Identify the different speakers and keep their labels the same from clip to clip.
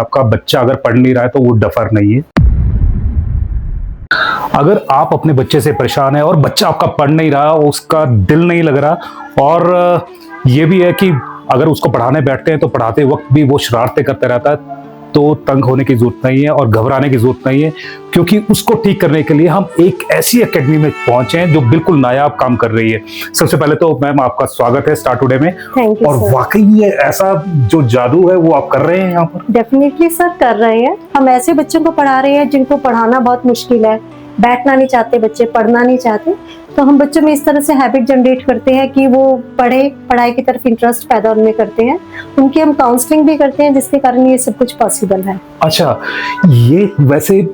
Speaker 1: आपका बच्चा अगर पढ़ नहीं रहा है तो वो डफर नहीं है। अगर आप अपने बच्चे से परेशान है और बच्चा आपका पढ़ नहीं रहा, उसका दिल नहीं लग रहा और ये भी है कि अगर उसको पढ़ाने बैठते हैं तो पढ़ाते वक्त भी वो शरारतें करता रहता है, तो तंग होने की जरूरत नहीं है और घबराने की जरूरत नहीं है, क्योंकि उसको ठीक करने के लिए हम एक ऐसी एकेडमी में पहुंचे हैं जो बिल्कुल नायाब काम कर रही है। सबसे पहले तो मैम आपका स्वागत है स्टार टुडे में।
Speaker 2: थैंक यू
Speaker 1: और
Speaker 2: सर।
Speaker 1: वाकई ये ऐसा जो जादू है वो आप कर रहे हैं यहाँ पर?
Speaker 2: डेफिनेटली सर कर रहे हैं। हम ऐसे बच्चों को पढ़ा रहे हैं जिनको पढ़ाना बहुत मुश्किल है, बैठना नहीं चाहते बच्चे, पढ़ना नहीं चाहते, तो हम बच्चों में इस तरह से हैबिट जनरेट करते हैं कि वो पढ़े, पढ़ाई की तरफ इंटरेस्ट पैदा उनमें करते हैं। उनकी हम काउंसलिंग भी करते हैं जिसके कारण ये सब कुछ पॉसिबल है।
Speaker 1: अच्छा, ये वैसे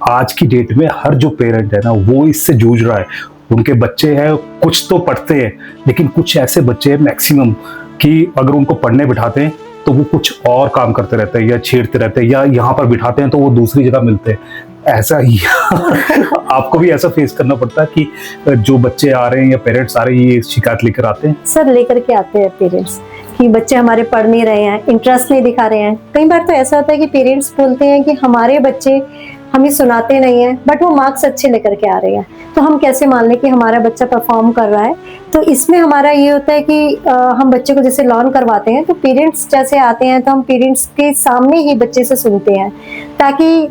Speaker 1: आज की डेट में हर जो पेरेंट है ना वो इससे जूझ रहा है। उनके बच्चे हैं, कुछ तो पढ़ते हैं लेकिन कुछ ऐसे बच्चे हैं मैक्सिमम कि अगर उनको पढ़ने बिठाते हैं तो वो कुछ और काम करते रहते हैं या छेड़ते रहते हैं, या यहाँ पर बिठाते हैं तो वो दूसरी जगह मिलते हैं। ऐसा ही आपको भी ऐसा फेस करना पड़ता है कि जो बच्चे आ रहे हैं या पेरेंट्स आ रहे हैं ये शिकायत लेकर आते हैं?
Speaker 2: सर लेकर के आते हैं पेरेंट्स कि बच्चे हमारे पढ़ नहीं रहे हैं, इंटरेस्ट नहीं दिखा रहे हैं। कई बार तो ऐसा होता है कि पेरेंट्स बोलते हैं कि हमारे बच्चे हमें सुनाते नहीं है बट वो मार्क्स अच्छे लेकर के आ रहे हैं, तो हम कैसे मान लें कि हमारा बच्चा परफॉर्म कर रहा है। तो इसमें हमारा ये होता है कि हम बच्चे को जैसे लर्न करवाते हैं तो पेरेंट्स जैसे आते हैं तो हम पेरेंट्स के सामने ही बच्चे से सुनते हैं ताकि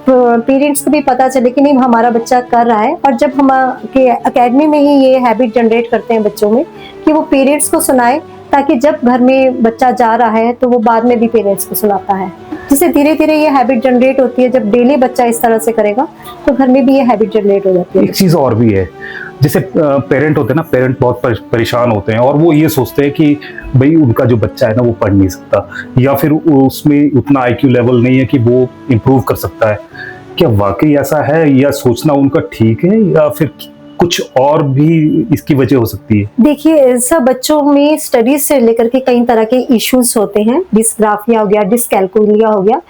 Speaker 2: पेरेंट्स को भी पता चले कि नहीं हमारा बच्चा कर रहा है। और जब हम एकेडमी में ही ये हैबिट जनरेट करते हैं बच्चों में कि वो पेरेंट्स को सुनाए, ताकि जब घर में बच्चा जा रहा है तो वो बाद में भी पेरेंट्स को सुनाता है, जिससे धीरे धीरे ये हैबिट जनरेट होती है। जब डेली बच्चा इस तरह से करेगा तो घर में भी ये हैबिट जनरेट हो जाती है।
Speaker 1: एक चीज और भी है, जैसे पेरेंट होते हैं ना, पेरेंट बहुत परेशान होते हैं और वो ये सोचते हैं कि भाई उनका जो बच्चा है ना वो पढ़ नहीं सकता या फिर उसमें उतना आईक्यू लेवल नहीं है कि वो इम्प्रूव कर सकता है। क्या वाकई ऐसा है या सोचना उनका ठीक है या फिर कुछ और भी इसकी वजह हो सकती है?
Speaker 2: देखिए सब बच्चों में स्टडीज से लेकर के कई तरह के इश्यूज होते हैं, डिस्ग्राफिया हो गया, डिसकैल्कुलिया हो गया।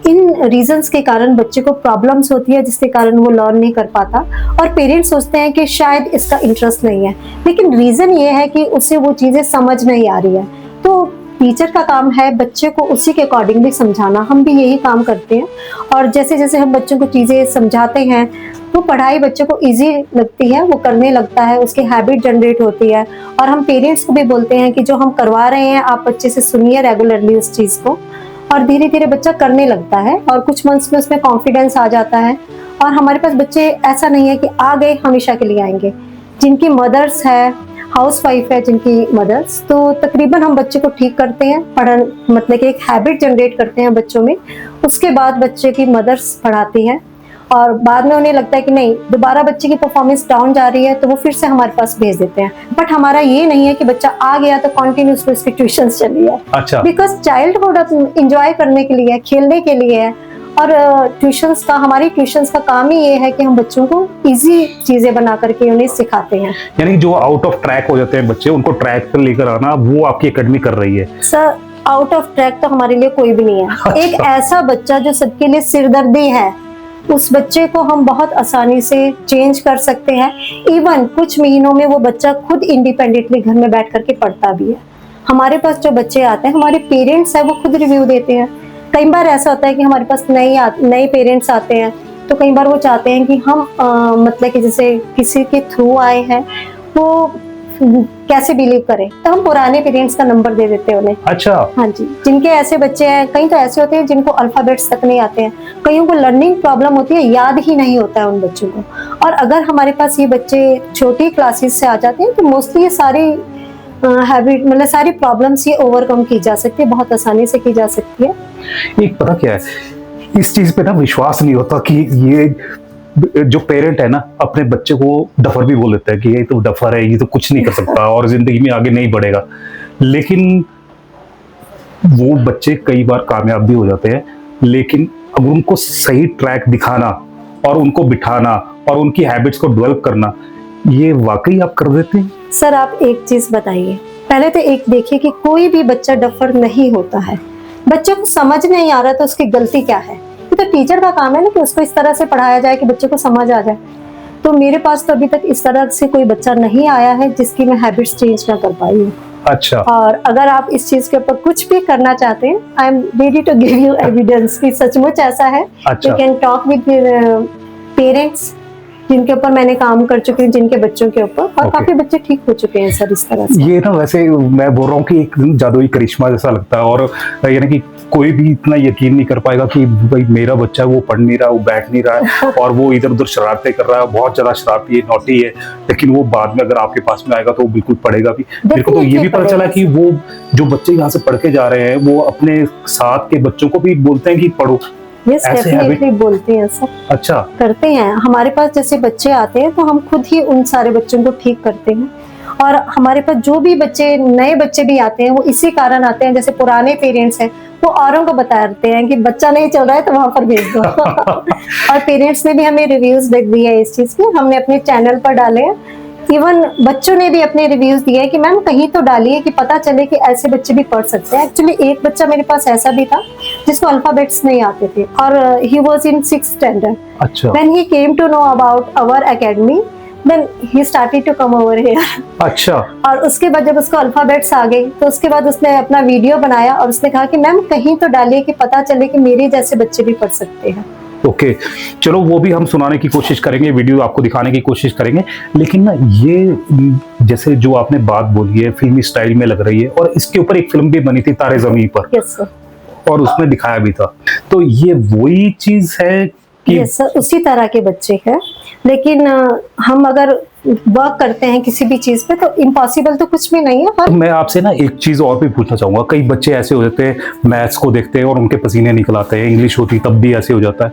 Speaker 2: इन रीजंस के कारण बच्चे को प्रॉब्लम्स होती है जिसके कारण वो लर्न नहीं कर पाता और पेरेंट्स सोचते हैं कि शायद इसका इंटरेस्ट नहीं है, लेकिन रीजन ये है कि उसे वो चीजें समझ नहीं आ रही है। तो टीचर का काम है बच्चे को उसी के अकॉर्डिंगली समझाना, हम भी यही काम करते हैं। और जैसे जैसे हम बच्चों को चीज़ें समझाते हैं वो पढ़ाई बच्चे को इजी लगती है, वो करने लगता है, उसकी हैबिट जनरेट होती है। और हम पेरेंट्स को भी बोलते हैं कि जो हम करवा रहे हैं आप बच्चे से सुनिए रेगुलरली उस चीज़ को, और धीरे धीरे बच्चा करने लगता है और कुछ मंथ्स में उसमें कॉन्फिडेंस आ जाता है। और हमारे पास बच्चे ऐसा नहीं है कि आ गए हमेशा के लिए आएंगे, जिनकी मदर्स है, हाउस वाइफ है जिनकी मदर्स, तो तकरीबन हम बच्चे को ठीक करते हैं, पढ़न मतलब कि एक हैबिट जनरेट करते हैं बच्चों में। उसके बाद बच्चे की मदर्स पढ़ाती हैं और बाद में उन्हें लगता है कि नहीं दोबारा बच्चे की परफॉर्मेंस डाउन जा रही है तो वो फिर से हमारे पास भेज देते हैं। बट हमारा ये नहीं है कि बच्चा आ गया तो कंटिन्यूअसली उसकी ट्यूशंस चली है।
Speaker 1: अच्छा,
Speaker 2: बिकॉज चाइल्डहुड एंजॉय करने के लिए है, खेलने के लिए है। और ट्यूशंस का, हमारी ट्यूशंस का काम ही ये है कि हम बच्चों को इजी चीजें बना करके उन्हें सिखाते हैं।
Speaker 1: यानी जो आउट ऑफ ट्रैक हो जाते हैं बच्चे उनको ट्रैक पर लेकर आना वो आपकी एकेडमी कर रही है?
Speaker 2: सर आउट ऑफ ट्रैक तो हमारे लिए कोई भी नहीं है।
Speaker 1: अच्छा।
Speaker 2: एक ऐसा बच्चा जो सबके लिए सिरदर्दी है, उस बच्चे को हम बहुत आसानी से चेंज कर सकते हैं। इवन कुछ महीनों में वो बच्चा खुद इंडिपेंडेंटली घर में बैठ करके पढ़ता भी है। हमारे पास जो बच्चे आते हैं, हमारे पेरेंट्स हैं वो खुद रिव्यू देते हैं। कई बार ऐसा होता है कि हमारे पास नए पेरेंट्स आते हैं तो कई बार वो चाहते हैं कि हम मतलब कि जैसे किसी के थ्रू आए हैं वो कैसे बिलीव करें, तो हम पुराने पेरेंट्स का नंबर दे देते हैं उन्हें।
Speaker 1: अच्छा,
Speaker 2: हाँ जी, जिनके ऐसे बच्चे हैं, कई तो ऐसे होते हैं जिनको अल्फाबेट्स तक नहीं आते हैं, कईयों को लर्निंग प्रॉब्लम होती है, याद ही नहीं होता है उन बच्चों को। और अगर हमारे पास ये बच्चे छोटी क्लासेस से आ जाते हैं तो मोस्टली ये सारी हैबिट मतलब सारी प्रॉब्लम्स ये ओवरकम की जा सकती है, बहुत आसानी से की जा सकती है।
Speaker 1: एक पता क्या है, इस चीज पे ना विश्वास नहीं होता कि ये जो पेरेंट है ना अपने बच्चे को डफर भी बोल देता है कि ये तो डफर है, ये तो कुछ नहीं कर सकता और जिंदगी में आगे नहीं बढ़ेगा। लेकिन वो बच्चे कई बार कामयाब भी हो जाते हैं, लेकिन अब उनको सही ट्रैक दिखाना और उनको बिठाना और उनकी हैबिट्स को डेवलप करना, ये वाकई आप कर देते हैं?
Speaker 2: सर आप एक चीज बताइए, पहले तो एक देखिए कि कोई भी बच्चा डफर नहीं होता है। बच्चे को समझ नहीं आ रहा तो उसकी गलती क्या है? तो टीचर का काम है ना कि उसको इस तरह से पढ़ाया जाए कि बच्चे को समझ आ जाए। तो मेरे पास तो अभी तक इस तरह से कोई बच्चा नहीं आया है जिसकी मैं हैबिट्स चेंज ना कर पाई हूँ।
Speaker 1: अच्छा।
Speaker 2: और अगर आप इस चीज के ऊपर कुछ भी करना चाहते हैं, I am ready to give you evidence कि सचमुच ऐसा है।
Speaker 1: अच्छा।
Speaker 2: You can talk with parents जिनके ऊपर मैंने काम कर चुकी हूँ, जिनके बच्चों के ऊपर, और
Speaker 1: Okay.
Speaker 2: काफी बच्चे ठीक हो चुके हैं सर इस तरह से।
Speaker 1: ये ना वैसे मैं बोल रहा हूँ कि एक जादुई करिश्मा जैसा लगता है, और यानी कि कोई भी इतना यकीन नहीं कर पाएगा कि भाई मेरा बच्चा है वो पढ़ नहीं रहा, वो बैठ नहीं रहा है और वो इधर उधर शरारतें कर रहा है, बहुत ज्यादा शरारती है, नॉटी है, लेकिन वो बाद में अगर आपके पास में आएगा तो वो बिल्कुल पढ़ेगा भी। मेरे को तो ये भी पता चला कि वो जो बच्चे यहाँ से पढ़ के जा रहे हैं वो अपने साथ के बच्चों को भी बोलते हैं कि पढ़ो।
Speaker 2: यस, डेफिनेटली बोलते हैं सर।
Speaker 1: अच्छा।
Speaker 2: करते हैं। हमारे पास जैसे बच्चे आते हैं तो हम खुद ही उन सारे बच्चों को ठीक करते हैं, और हमारे पास जो भी बच्चे, नए बच्चे भी आते हैं, वो इसी कारण आते हैं। जैसे पुराने पेरेंट्स हैं वो औरों को बताते हैं कि बच्चा नहीं चल रहा है तो वहां पर भेज दो। और पेरेंट्स ने भी हमें रिव्यूज देख दिए है इस चीज के, हमने अपने चैनल पर डाले हैं। इवन बच्चों ने भी अपने रिव्यूज दिए हैं कि मैम कहीं तो डालिए कि पता चले कि ऐसे बच्चे भी पढ़ सकते हैं। एक्चुअली एक बच्चा मेरे पास ऐसा भी था जिसको अल्फाबेट्स नहीं आते थे, और he was in 6th standard.
Speaker 1: अच्छा।
Speaker 2: When he came to know about our academy, then he started to come over here.
Speaker 1: अच्छा।
Speaker 2: और उसके बाद जब उसको अल्फाबेट्स आ गई तो उसके बाद उसने अपना वीडियो बनाया और उसने कहा कि मैम कहीं तो डालिए कि पता चले कि मेरे जैसे बच्चे भी पढ़ सकते हैं।
Speaker 1: ओके, चलो वो भी हम सुनाने की कोशिश करेंगे, वीडियो आपको दिखाने की कोशिश करेंगे। लेकिन ना ये जैसे जो आपने बात बोली है फिल्मी स्टाइल में लग रही है, और इसके ऊपर एक फिल्म भी बनी थी तारे ज़मीं पर।
Speaker 2: Yes sir.
Speaker 1: और उसमें दिखाया भी था, तो ये वही चीज है कि
Speaker 2: यस सर, उसी तरह के बच्चे हैं। लेकिन हम अगर वर्क करते हैं किसी भी चीज पे तो इम्पॉसिबल तो कुछ भी नहीं है।
Speaker 1: तो मैं आपसे ना एक चीज और भी पूछना चाहूंगा। कई बच्चे ऐसे हो जाते हैं, मैथ्स को देखते हैं और उनके पसीने निकल आते हैं, इंग्लिश होती तब भी ऐसे हो जाता है,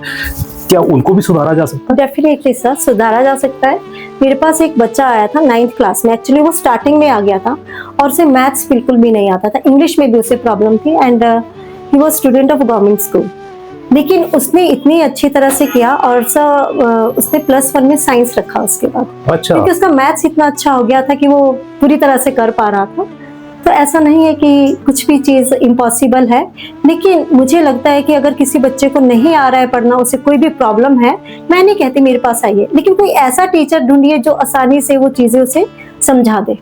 Speaker 1: क्या उनको भी सुधारा जा सकता है?
Speaker 2: डेफिनेटली सर, सुधारा जा सकता है। मेरे पास एक बच्चा आया था 9th क्लास में, एक्चुअली वो स्टार्टिंग में आ गया था और उसे मैथ्स बिल्कुल भी नहीं आता था, इंग्लिश में भी उसे प्रॉब्लम थी, and he was student of government school. लेकिन उसने इतनी अच्छी तरह से किया, और उसने +1 में साइंस रखा उसके बाद।
Speaker 1: अच्छा।
Speaker 2: क्योंकि उसका मैथ्स इतना अच्छा हो गया था कि वो पूरी तरह से कर पा रहा था। तो ऐसा नहीं है कि कुछ भी चीज इम्पॉसिबल है, लेकिन मुझे लगता है कि अगर किसी बच्चे को नहीं आ रहा है पढ़ना, उसे कोई भी प्रॉब्लम है, मैं नहीं कहती मेरे पास आइए, लेकिन कोई ऐसा टीचर ढूंढिए जो आसानी से वो चीजें उसे समझा दे।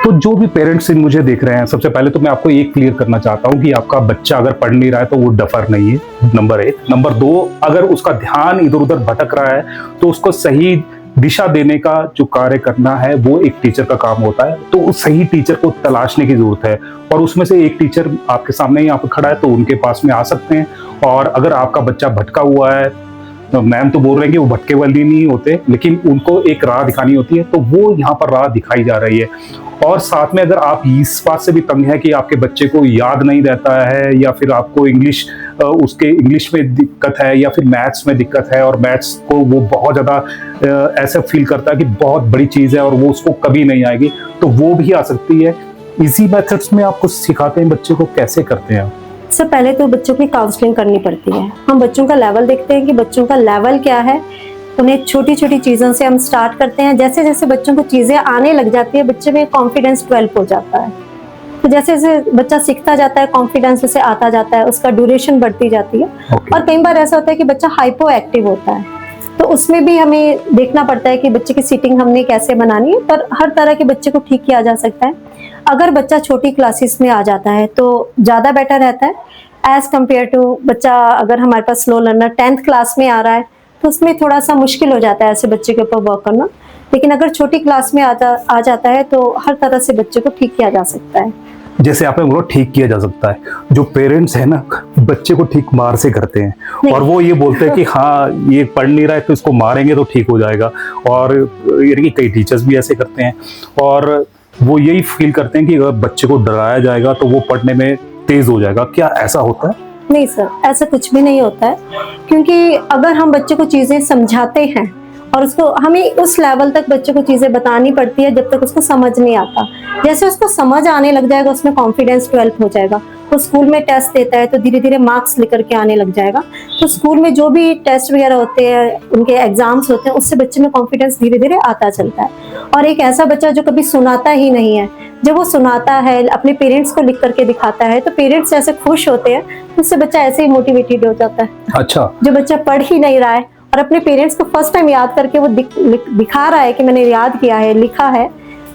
Speaker 1: तो जो भी पेरेंट्स मुझे देख रहे हैं, सबसे पहले तो मैं आपको ये क्लियर करना चाहता हूँ कि आपका बच्चा अगर पढ़ नहीं रहा है तो वो डफर नहीं है, नंबर 1। नंबर 2, अगर उसका ध्यान इधर उधर भटक रहा है तो उसको सही दिशा देने का जो कार्य करना है वो एक टीचर का काम होता है। तो उस सही टीचर को तलाशने की जरूरत है, और उसमें से एक टीचर आपके सामने यहाँ पर खड़ा है तो उनके पास में आ सकते हैं। और अगर आपका बच्चा भटका हुआ है, तो मैम तो बोल रहे हैं कि वो भटके वाली नहीं होते, लेकिन उनको एक राह दिखानी होती है, तो वो यहाँ पर राह दिखाई जा रही है। और साथ में अगर आप इस बात से भी तंग है कि आपके बच्चे को याद नहीं रहता है, या फिर आपको उसके इंग्लिश में दिक्कत है, या फिर मैथ्स में दिक्कत है, और मैथ्स को वो बहुत ज़्यादा ऐसा फील करता है कि बहुत बड़ी चीज़ है और वो उसको कभी नहीं आएगी, तो वो भी आ सकती है। इजी मेथड्स में आपको सिखाते हैं बच्चे को, कैसे करते हैं आप?
Speaker 2: सर पहले तो बच्चों की काउंसलिंग करनी पड़ती है। हम बच्चों का लेवल देखते हैं कि बच्चों का लेवल क्या है, उन्हें छोटी छोटी चीज़ों से हम स्टार्ट करते हैं। जैसे जैसे बच्चों को चीज़ें आने लग जाती है, बच्चे में कॉन्फिडेंस डेवलप हो जाता है। तो जैसे जैसे बच्चा सीखता जाता है, कॉन्फिडेंस उसे आता जाता है, उसका ड्यूरेशन बढ़ती जाती है। और कई बार ऐसा होता है कि बच्चा हाइपो एक्टिव होता है, तो उसमें भी हमें देखना पड़ता है कि बच्चे की सीटिंग हमने कैसे बनानी है। पर हर तरह के बच्चे को ठीक किया जा सकता है। अगर बच्चा छोटी क्लासेस में आ जाता है तो ज़्यादा बेटर रहता है एज कम्पेयर टू बच्चा अगर हमारे पास स्लो लर्नर 10th क्लास में आ रहा है, तो उसमें थोड़ा सा मुश्किल हो जाता है ऐसे बच्चे के ऊपर वर्क करना। लेकिन अगर छोटी क्लास में आ जाता है तो हर तरह से बच्चे को ठीक किया जा सकता है।
Speaker 1: जैसे आपने बोला ठीक किया जा सकता है, जो पेरेंट्स है ना बच्चे को ठीक मार से करते हैं, और वो ये बोलते हैं कि हाँ ये पढ़ नहीं रहा है तो इसको मारेंगे तो ठीक हो जाएगा। और यानी कि कई टीचर्स भी ऐसे करते हैं, और वो यही फील करते हैं कि अगर बच्चे को डराया जाएगा तो वो पढ़ने में तेज हो जाएगा। क्या ऐसा होता है?
Speaker 2: नहीं सर, ऐसा कुछ भी नहीं होता है, क्योंकि अगर हम बच्चे को चीज़ें समझाते हैं और उसको हमें उस लेवल तक बच्चे को चीज़ें बतानी पड़ती है जब तक उसको समझ नहीं आता। जैसे उसको समझ आने लग जाएगा, उसमें कॉन्फिडेंस डेवलप हो जाएगा। वो स्कूल में टेस्ट देता है तो धीरे धीरे मार्क्स लेकर के आने लग जाएगा। तो स्कूल में जो भी टेस्ट वगैरह होते हैं, उनके एग्जाम्स होते हैं, उससे बच्चे में कॉन्फिडेंस धीरे धीरे आता चलता है। और एक ऐसा बच्चा जो कभी सुनाता ही नहीं है, जब वो सुनाता है, अपने पेरेंट्स को लिख करके दिखाता है, तो पेरेंट्स ऐसे खुश होते हैं, उससे बच्चा ऐसे ही मोटिवेटेड हो जाता है।
Speaker 1: अच्छा।
Speaker 2: जो बच्चा पढ़ ही नहीं रहा है और अपने पेरेंट्स को फर्स्ट टाइम याद करके वो दिखा रहा है कि मैंने याद किया है, लिखा है,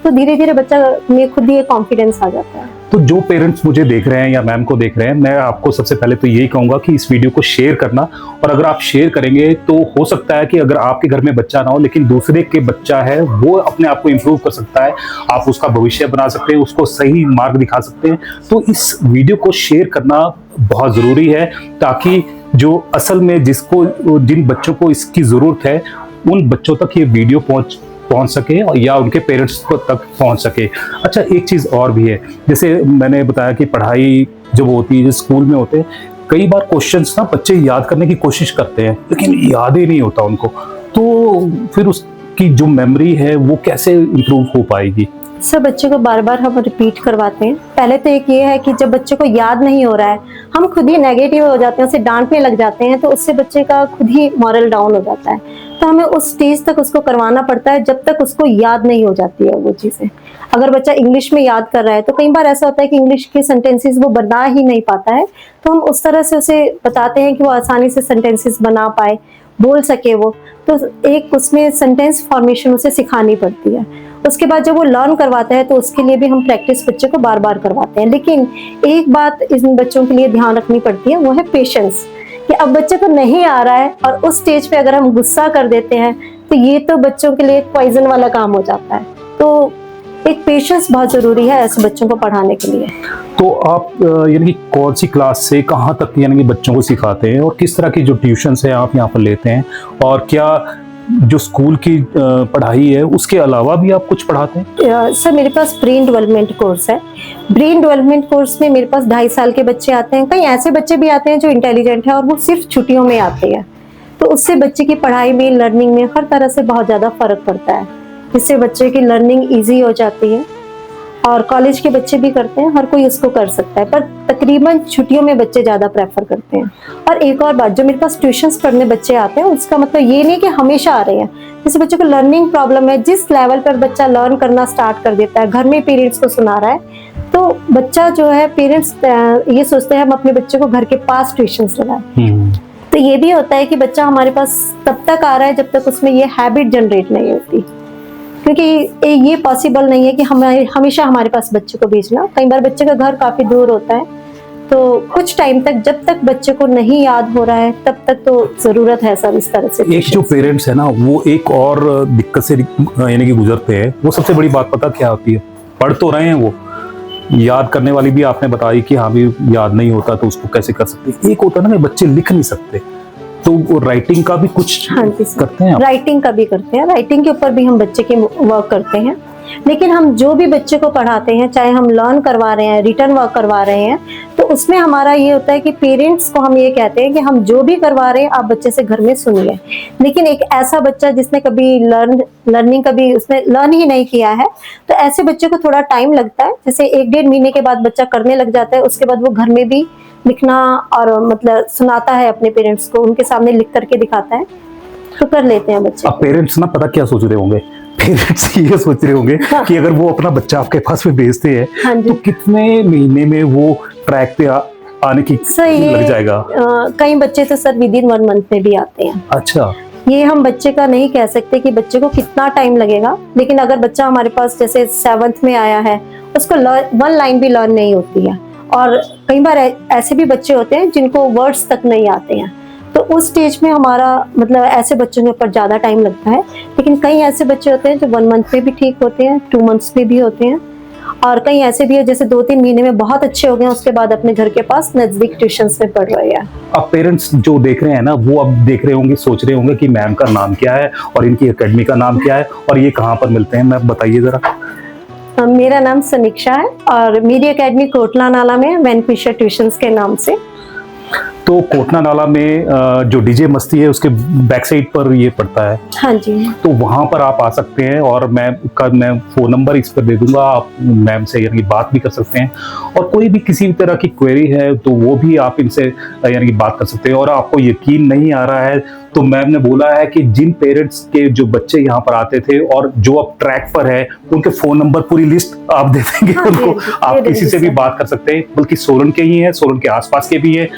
Speaker 2: तो धीरे धीरे बच्चा में खुद ही कॉन्फिडेंस आ जाता है।
Speaker 1: तो जो पेरेंट्स मुझे देख रहे हैं या मैम को देख रहे हैं, मैं आपको सबसे पहले तो यही कहूंगा कि इस वीडियो को शेयर करना, और अगर आप शेयर करेंगे तो हो सकता है कि अगर आपके घर में बच्चा ना हो लेकिन दूसरे के बच्चा है, वो अपने आप को इम्प्रूव कर सकता है, आप उसका भविष्य बना सकते हैं, उसको सही मार्ग दिखा सकते हैं। तो इस वीडियो को शेयर करना बहुत जरूरी है, ताकि जो असल में जिन बच्चों को इसकी जरूरत है उन बच्चों तक ये वीडियो पहुंच सके या उनके पेरेंट्स को तक पहुंच सके। अच्छा, एक चीज और भी है, जैसे मैंने बताया कि पढ़ाई जब होती है, स्कूल में होते हैं, कई बार क्वेश्चंस ना बच्चे याद करने की कोशिश करते हैं लेकिन याद ही नहीं होता उनको, तो फिर उसकी जो मेमोरी है वो कैसे इंप्रूव हो पाएगी?
Speaker 2: सब बच्चे को बार बार हम रिपीट करवाते हैं। पहले तो एक ये है कि जब बच्चे को याद नहीं हो रहा है, हम खुद ही नेगेटिव हो जाते हैं, उसे डांटने लग जाते हैं, तो उससे बच्चे का खुद ही मॉरल डाउन हो जाता है। तो हमें उस स्टेज तक उसको करवाना पड़ता है जब तक उसको याद नहीं हो जाती है वो चीजें। अगर बच्चा इंग्लिश में याद कर रहा है तो कई बार ऐसा होता है कि इंग्लिश के सेंटेंसेस वो बना ही नहीं पाता है, तो हम उस तरह से उसे बताते हैं कि वो आसानी से सेंटेंसेस बना पाए, बोल सके वो। तो एक उसमें सेंटेंस फॉर्मेशन उसे सिखानी पड़ती है। उसके बाद जब वो लर्न करवाता है तो उसके लिए भी हम प्रैक्टिस बच्चे को बार बार करवाते हैं। लेकिन एक बात इन बच्चों के लिए ध्यान रखनी पड़ती है, वो है पेशेंस, कि अब बच्चे को नहीं आ रहा है और उस स्टेज पे अगर हम गुस्सा कर देते हैं तो ये तो बच्चों के लिए पॉइजन वाला काम हो जाता है। तो एक पेशेंस बहुत जरूरी है ऐसे बच्चों को पढ़ाने के लिए।
Speaker 1: तो आप यानी कि कौन सी क्लास से कहाँ तक यानी कि बच्चों को सिखाते हैं, और किस तरह की जो ट्यूशन्स है आप यहाँ पर लेते हैं, और क्या जो स्कूल की पढ़ाई है उसके अलावा भी आप कुछ पढ़ाते हैं?
Speaker 2: सर, मेरे पास ब्रेन डेवलपमेंट कोर्स है। ब्रेन डेवलपमेंट कोर्स में मेरे पास 2.5 साल के बच्चे आते हैं। कई ऐसे बच्चे भी आते हैं जो इंटेलिजेंट है और वो सिर्फ छुट्टियों में आते हैं, तो उससे बच्चे की पढ़ाई में, लर्निंग में हर तरह से बहुत ज्यादा फर्क पड़ता है, जिससे बच्चे की लर्निंग ईजी हो जाती है। और कॉलेज के बच्चे भी करते हैं, हर कोई इसको कर सकता है, पर तकरीबन छुट्टियों में बच्चे ज्यादा प्रेफर करते हैं। और एक और बात, जो मेरे पास ट्यूशंस पढ़ने बच्चे आते हैं उसका मतलब ये नहीं कि हमेशा आ रहे हैं। जैसे बच्चों को लर्निंग प्रॉब्लम है, जिस लेवल पर बच्चा लर्न करना स्टार्ट कर देता है, घर में पेरेंट्स को सुना रहा है, तो बच्चा जो है, पेरेंट्स ये सोचते हैं हम अपने बच्चे को घर के पास ट्यूशंस लगाएं। तो ये भी होता है कि बच्चा हमारे पास तब तक आ रहा है जब तक उसमें ये हैबिट जनरेट नहीं होती, क्योंकि ये पॉसिबल नहीं है कि हमेशा हमारे पास बच्चे को भेजना। कई बार बच्चे का घर काफी दूर होता है, तो कुछ टाइम तक, जब तक बच्चे को नहीं याद हो रहा है तब तक तो जरूरत है सर इस तरह से।
Speaker 1: एक जो पेरेंट्स है ना, वो एक और दिक्कत से यानी कि गुजरते हैं। वो सबसे बड़ी बात पता क्या होती है? पढ़ तो रहे हैं, वो याद करने वाली भी आपने बताई कि हाँ भी याद नहीं होता तो उसको कैसे कर सकते। एक होता है ना कि बच्चे लिख नहीं सकते, तो वो राइटिंग का भी कुछ करते हैं?
Speaker 2: राइटिंग का भी करते हैं, राइटिंग के ऊपर भी हम बच्चे के वर्क करते हैं। लेकिन हम जो भी बच्चे को पढ़ाते हैं, चाहे हम लर्न करवा रहे हैं, रिटर्न वर्क करवा रहे हैं, तो उसमें हमारा ये होता है कि पेरेंट्स को हम ये कहते हैं कि हम जो भी करवा रहे हैं आप बच्चे से घर में सुनिए। लेकिन एक ऐसा बच्चा जिसने कभी लर्निंग कभी उसने लर्न ही नहीं किया है, तो ऐसे बच्चे को थोड़ा टाइम लगता है। जैसे 1-1.5 महीने के बाद बच्चा करने लग जाता है, उसके बाद वो घर में भी लिखना और मतलब सुनाता है अपने पेरेंट्स को, उनके सामने लिख करके दिखाता है, तो कर लेते हैं बच्चे।
Speaker 1: अब पेरेंट्स ना पता क्या सोच रहे होंगे, पेरेंट्स ये सोच रहे होंगे कि अगर वो अपना बच्चा आपके पास में भेजते हैं तो कितने महीने में वो ट्रैक पे आने की लग जाएगा?
Speaker 2: कई बच्चे तो सर विदिन 1 मंथ में भी आते हैं।
Speaker 1: अच्छा,
Speaker 2: ये हम बच्चे का नहीं कह सकते कि बच्चे को कितना टाइम लगेगा, लेकिन अगर बच्चा हमारे पास जैसे 7th में आया है, उसको 1 लाइन भी लर्न नहीं होती है, और कई बार ऐसे भी बच्चे होते हैं जिनको वर्ड्स तक नहीं आते हैं, तो उस स्टेज में हमारा मतलब ऐसे बच्चों के ऊपर ज्यादा टाइम लगता है। लेकिन कई ऐसे बच्चे होते हैं जो 1 मंथ में भी ठीक होते हैं, 2 मंथ्स में भी होते हैं, और कई ऐसे भी है जैसे 2-3 महीने में बहुत अच्छे हो गए, उसके बाद अपने घर के पास नजदीक ट्यूशंस में पढ़ रहे हैं।
Speaker 1: अब पेरेंट्स जो देख रहे हैं ना, वो अब देख रहे होंगे, सोच रहे होंगे कि मैम का नाम क्या है और इनकी एकेडमी का नाम क्या है और ये कहाँ पर मिलते हैं, मैम बताइए जरा।
Speaker 2: मेरा नाम समीक्षा है और मेरी एकेडमी कोटला नाला में वैनफिशर ट्यूशंस के नाम से।
Speaker 1: तो कोटना नाला में जो डीजे मस्ती है उसके बैक साइड पर ये पड़ता है।
Speaker 2: हाँ जी।
Speaker 1: तो वहां पर आप आ सकते हैं और मैं फ़ोन नंबर इस पर दे दूंगा, आप मैम से यानी बात भी कर सकते हैं, और कोई भी किसी भी तरह की क्वेरी है तो वो भी आप इनसे यानी बात कर सकते हैं। और आपको यकीन नहीं आ रहा है तो मैम ने बोला है कि जिन पेरेंट्स के जो बच्चे यहाँ पर आते थे और जो अब ट्रैक पर है, उनके फ़ोन नंबर पूरी लिस्ट आप दे देंगे। हाँ, उनको आप किसी से भी बात कर सकते हैं, बल्कि सोलन के ही हैं, सोलन के आसपास के भी हैं,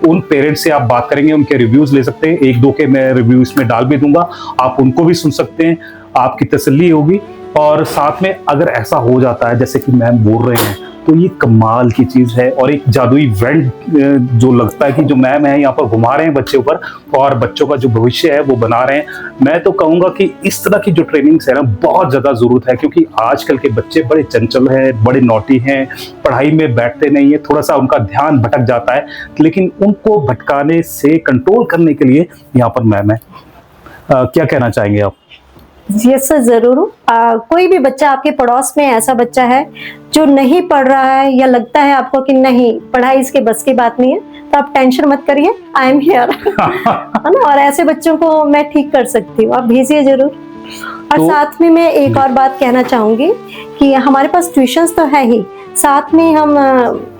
Speaker 1: उन पेरेंट्स से आप बात करेंगे, उनके रिव्यूज ले सकते हैं। 1-2 के मैं रिव्यू इसमें डाल भी दूंगा, आप उनको भी सुन सकते हैं, आपकी तसल्ली होगी। और साथ में अगर ऐसा हो जाता है जैसे कि मैम बोल रहे हैं, तो ये कमाल की चीज है और एक जादुई वेंट जो लगता है कि जो मैम है यहाँ पर घुमा रहे हैं बच्चों पर और बच्चों का जो भविष्य है वो बना रहे हैं। मैं तो कहूंगा कि इस तरह की जो ट्रेनिंग्स है ना बहुत ज्यादा जरूरत है, क्योंकि आजकल के बच्चे बड़े चंचल हैं, बड़े नॉटी हैं, पढ़ाई में बैठते नहीं है, थोड़ा सा उनका ध्यान भटक जाता है, लेकिन उनको भटकाने से कंट्रोल करने के लिए यहाँ पर मैम है। क्या कहना चाहेंगे आप?
Speaker 2: यस सर, जरूर। कोई भी बच्चा आपके पड़ोस में ऐसा बच्चा है जो नहीं पढ़ रहा है या लगता है आपको कि नहीं पढ़ाई इसके बस की बात नहीं है, तो आप टेंशन मत करिए, आई एम हियर, है ना। और ऐसे बच्चों को मैं ठीक कर सकती हूँ, आप भेजिए जरूर। और साथ में मैं एक और बात कहना चाहूंगी कि हमारे पास ट्यूशंस तो है ही, साथ में हम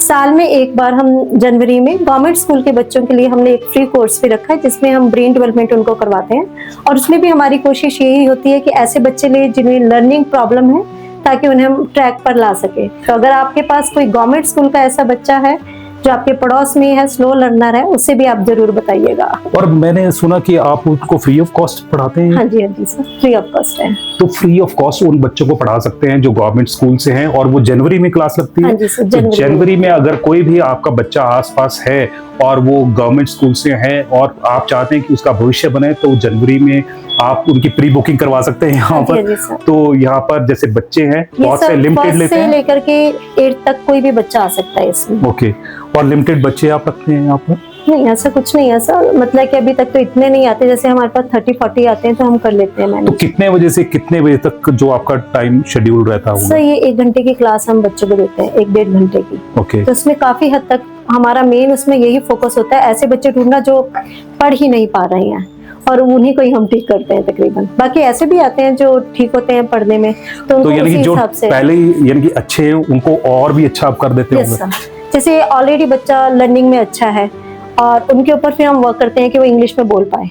Speaker 2: साल में एक बार हम जनवरी में गवर्नमेंट स्कूल के बच्चों के लिए हमने एक फ्री कोर्स भी रखा है जिसमें हम ब्रेन डेवलपमेंट उनको करवाते हैं। और उसमें भी हमारी कोशिश यही होती है कि ऐसे बच्चे लिए जिन्हें लर्निंग प्रॉब्लम है ताकि उन्हें हम ट्रैक पर ला सके। तो अगर आपके पास कोई गवर्नमेंट स्कूल का ऐसा बच्चा है जो आपके पड़ोस में है, स्लो लर्नर है, उससे भी आप जरूर बताइएगा।
Speaker 1: और मैंने सुना कि आप उनको फ्री ऑफ कॉस्ट पढ़ाते हैं।
Speaker 2: हाँ जी सर, फ्री ऑफ कॉस्ट है।
Speaker 1: तो फ्री ऑफ कॉस्ट उन बच्चों को पढ़ा सकते हैं जो गवर्नमेंट स्कूल से हैं, और वो जनवरी में क्लास लगती है।
Speaker 2: हाँ जी सर,
Speaker 1: तो जनवरी में अगर कोई भी आपका बच्चा आसपास है और वो गवर्नमेंट स्कूल से है और आप चाहते हैं कि उसका भविष्य बने, तो जनवरी में आप उनकी प्री बुकिंग करवा सकते हैं यहाँ पर। तो यहाँ पर जैसे बच्चे हैं बहुत से लिमिटेड लेते हैं,
Speaker 2: लेकर के 8 तक कोई भी बच्चा आ सकता है इसमें।
Speaker 1: ओके, और लिमिटेड बच्चे आप रखते हैं यहाँ पर?
Speaker 2: नहीं, ऐसा कुछ नहीं है सर, मतलब कि अभी तक तो इतने नहीं आते, जैसे हमारे पास 30-40 आते हैं तो हम कर लेते हैं मैनेज।
Speaker 1: तो कितने बजे से कितने बजे तक जो आपका टाइम शेड्यूल रहता होगा?
Speaker 2: सर ये 1 घंटे की क्लास हम बच्चों को देते हैं, 1-1.5 घंटे की।
Speaker 1: ओके,
Speaker 2: तो उसमें काफी हद तक हमारा मेन उसमें यही फोकस होता है, ऐसे बच्चे ढूंढना जो पढ़ ही नहीं पा रहे हैं और उन्हीं को ही हम ठीक करते हैं तकरीबन। बाकी ऐसे भी आते हैं जो ठीक होते हैं पढ़ने में, तो उनको
Speaker 1: यानी कि जो पहले यानी कि अच्छे हैं उनको और भी अच्छा आप कर देते होंगे।
Speaker 2: जैसे ऑलरेडी बच्चा लर्निंग में अच्छा है और उनके ऊपर फिर हम वर्क करते हैं कि वो इंग्लिश में बोल पाए,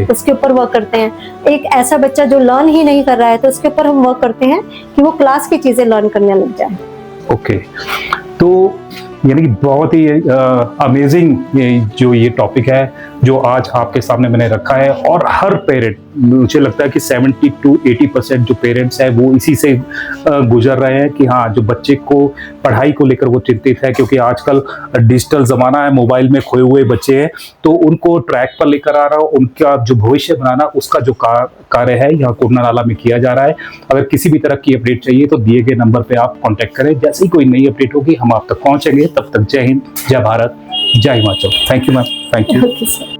Speaker 2: उसके ऊपर वर्क करते हैं। एक ऐसा बच्चा जो लर्न ही नहीं कर रहा है तो उसके ऊपर हम वर्क करते हैं कि वो क्लास की चीजें लर्न करने लग जाए।
Speaker 1: ओके, तो यानी कि बहुत ही अमेजिंग जो ये टॉपिक है जो आज आपके सामने मैंने रखा है, और हर पेरेंट, मुझे लगता है कि 70 to 80% जो पेरेंट्स हैं वो इसी से गुजर रहे हैं कि हाँ, जो बच्चे को पढ़ाई को लेकर वो चिंतित है, क्योंकि आजकल डिजिटल ज़माना है, मोबाइल में खोए हुए बच्चे हैं, तो उनको ट्रैक पर लेकर आ रहा हो, उनका जो भविष्य बनाना उसका जो कार्य है यहाँ कोडना नाला में किया जा रहा है। अगर किसी भी तरह की अपडेट चाहिए तो दिए गए नंबर पर आप कॉन्टैक्ट करें, जैसे ही कोई नई अपडेट होगी हम आप तक पहुँचेंगे। तब तक जय हिंद, जय भारत, जय Himachal. Thank you ma'am, thank you.